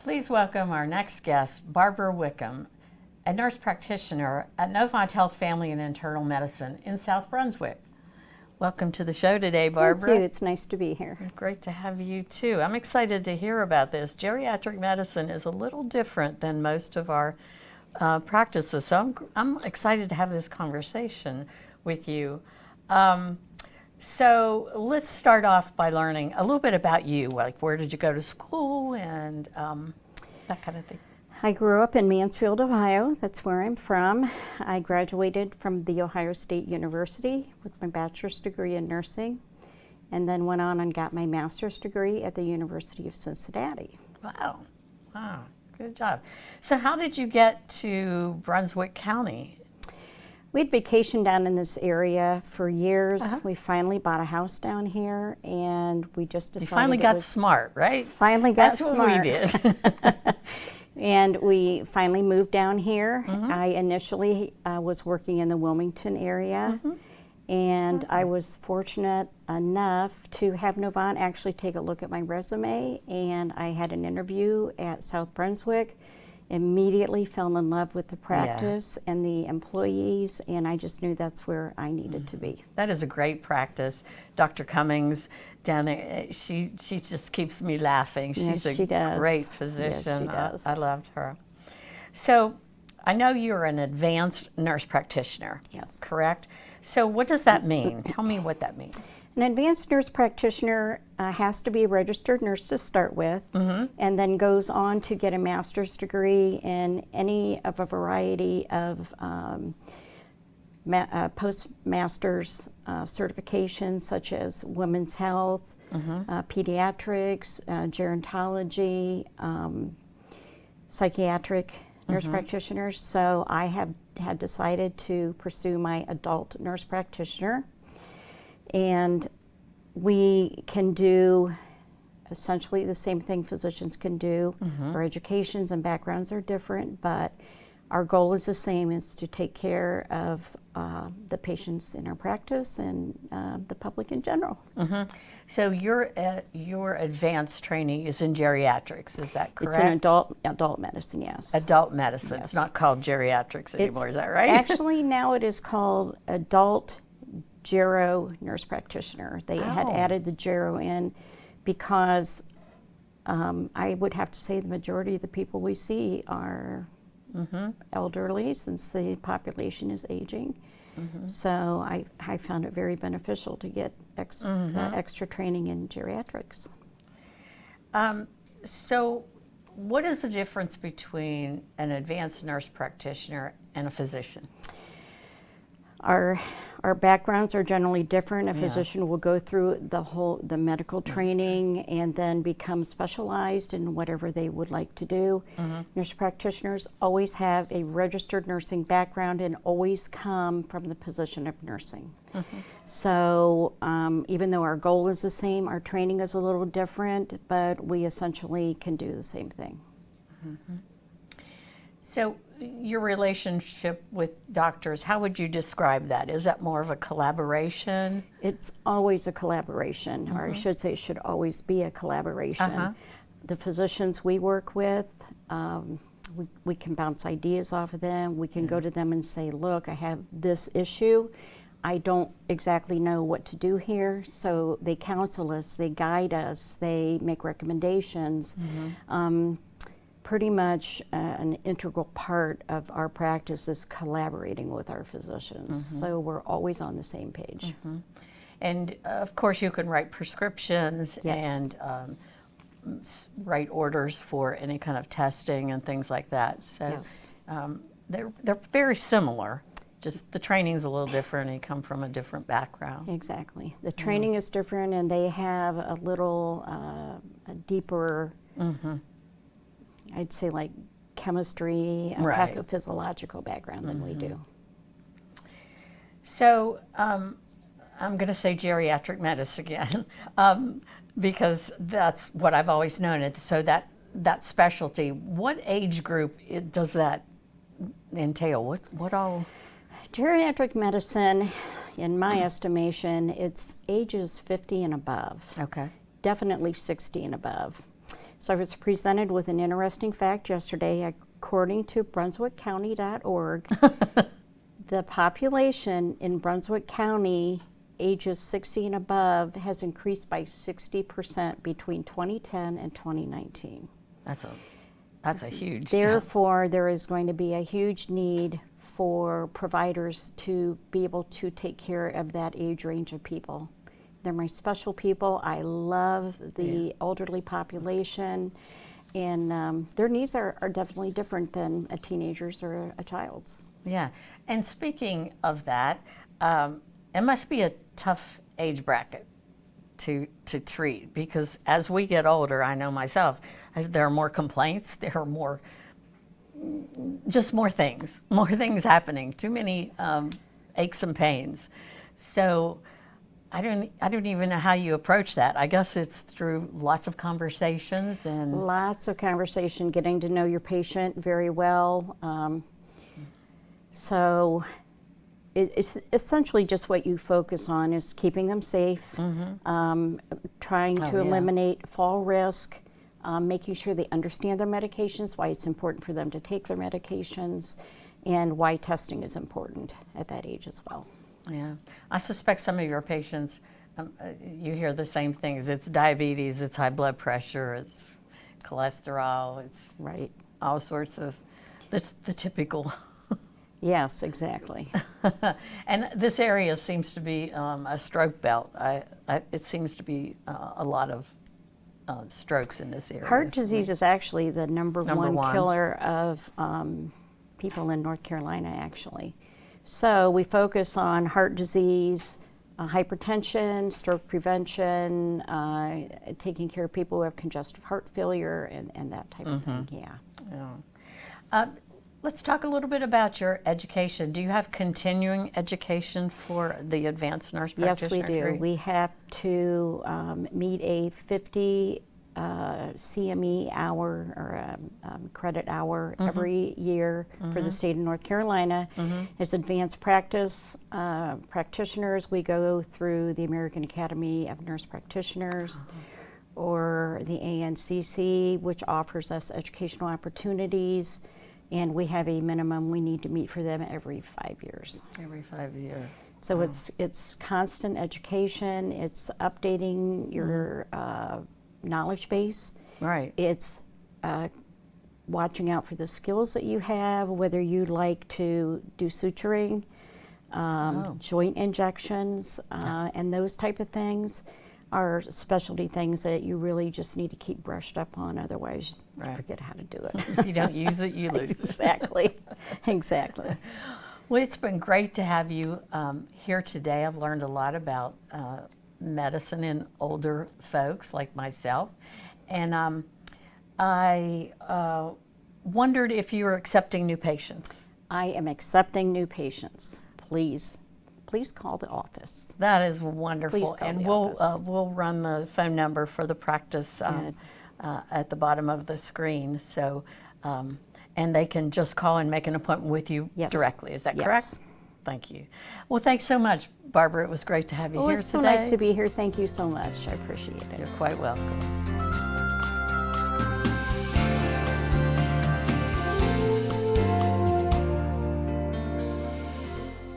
Please welcome our next guest, Barbara Wickham, a nurse practitioner at Novant Health Family and Internal Medicine in South Brunswick. Welcome to the show today, Barbara. Thank you. It's nice to be here. Great to have you too. I'm excited to hear about this. Geriatric medicine is a little different than most of our practices, so I'm excited to have this conversation with you. So let's start off by learning a little bit about you, like where did you go to school and that kind of thing. I grew up in Mansfield, Ohio. That's where I'm from. I graduated from the Ohio State University with my bachelor's degree in nursing, and then went on and got my master's degree at the University of Cincinnati. Wow, good job. So how did you get to Brunswick County? We had vacationed down in this area for years. We finally bought a house down here, and we just decided You finally got smart, right? Finally got smart. That's what we did. And we finally moved down here. I initially was working in the Wilmington area, and I was fortunate enough to have Novant actually take a look at my resume, and I had an interview at South Brunswick. Immediately fell in love with the practice and the employees, and I just knew that's where I needed to be. That is a great practice. Dr. Cummings down there, she just keeps me laughing. She's a great physician. Yes, she does. I loved her. So I know you're an advanced nurse practitioner. Yes. Correct? So what does that mean? Tell me what that means. An advanced nurse practitioner has to be a registered nurse to start with, and then goes on to get a master's degree in any of a variety of postmaster's certifications, such as women's health, pediatrics, gerontology, psychiatric nurse practitioners. So I had decided to pursue my adult nurse practitioner. And we can do essentially the same thing physicians can do. Our educations and backgrounds are different, but our goal is the same, is to take care of the patients in our practice and the public in general. So your advanced training is in geriatrics, is that correct? It's in adult medicine, yes. Adult medicine. Yes. It's not called geriatrics anymore, is that right? Actually, now it is called adult Gero nurse practitioner. They had added the Gero in because I would have to say the majority of the people we see are elderly, since the population is aging. So I found it very beneficial to get extra training in geriatrics. So what is the difference between an advanced nurse practitioner and a physician? Our backgrounds are generally different. A physician will go through the medical training and then become specialized in whatever they would like to do. Nurse practitioners always have a registered nursing background and always come from the position of nursing. So even though our goal is the same, our training is a little different, but we essentially can do the same thing. So your relationship with doctors, how would you describe that? Is that more of a collaboration? It's always a collaboration, or I should say it should always be a collaboration. The physicians we work with, we can bounce ideas off of them. We can go to them and say, look, I have this issue. I don't exactly know what to do here. So they counsel us, they guide us, they make recommendations. Pretty much an integral part of our practice is collaborating with our physicians. So we're always on the same page. And of course you can write prescriptions and write orders for any kind of testing and things like that. So they're very similar. Just the training's a little different, and you come from a different background. Exactly. The training is different, and they have a little a deeper I'd say like chemistry and pathophysiological background than we do. So I'm going to say geriatric medicine again because that's what I've always known. So that specialty, what age group does that entail? What all? Geriatric medicine, in my estimation, it's ages 50 and above. Okay. Definitely 60 and above. So I was presented with an interesting fact yesterday. According to brunswickcounty.org, the population in Brunswick County ages 60 and above has increased by 60% between 2010 and 2019. That's a huge Therefore, there is going to be a huge need for providers to be able to take care of that age range of people. They're my special people. I love the elderly population, and their needs are definitely different than a teenager's or a child's. Yeah, and speaking of that, it must be a tough age bracket to treat, because as we get older, I know myself, there are more complaints, there are more things happening, too many aches and pains. So I don't even know how you approach that. I guess it's through lots of conversations and lots of conversation, getting to know your patient very well. So it's essentially just what you focus on is keeping them safe, trying to eliminate fall risk, making sure they understand their medications, why it's important for them to take their medications, and why testing is important at that age as well. Yeah, I suspect some of your patients, you hear the same things. It's diabetes, it's high blood pressure, it's cholesterol, it's all sorts of, that's the typical. Yes, exactly. And this area seems to be a stroke belt. It seems to be a lot of strokes in this area. Heart disease is actually the number one killer of people in North Carolina, actually. So we focus on heart disease, hypertension, stroke prevention, taking care of people who have congestive heart failure, and that type of thing, Let's talk a little bit about your education. Do you have continuing education for the advanced nurse practitioner? Yes, we do. We have to meet a 50 CME hour or credit hour every year for the state of North Carolina. As advanced practice practitioners, we go through the American Academy of Nurse Practitioners or the ANCC, which offers us educational opportunities. And we have a minimum we need to meet for them every 5 years. Every 5 years. So it's constant education. It's updating your knowledge base. Right. It's watching out for the skills that you have, whether you like to do suturing, joint injections, and those type of things are specialty things that you really just need to keep brushed up on, otherwise you forget how to do it. If you don't use it, you lose it. Exactly, exactly. Well, it's been great to have you here today. I've learned a lot about medicine in older folks like myself, and I wondered if you were accepting new patients. I am accepting new patients. Please call the office. That is wonderful. Please call and the office. We'll run the phone number for the practice at the bottom of the screen. So, and they can just call and make an appointment with you directly. Is that correct? Thank you. Well, thanks so much, Barbara. It was great to have you here today. It's so nice to be here. Thank you so much. I appreciate it. You're quite welcome.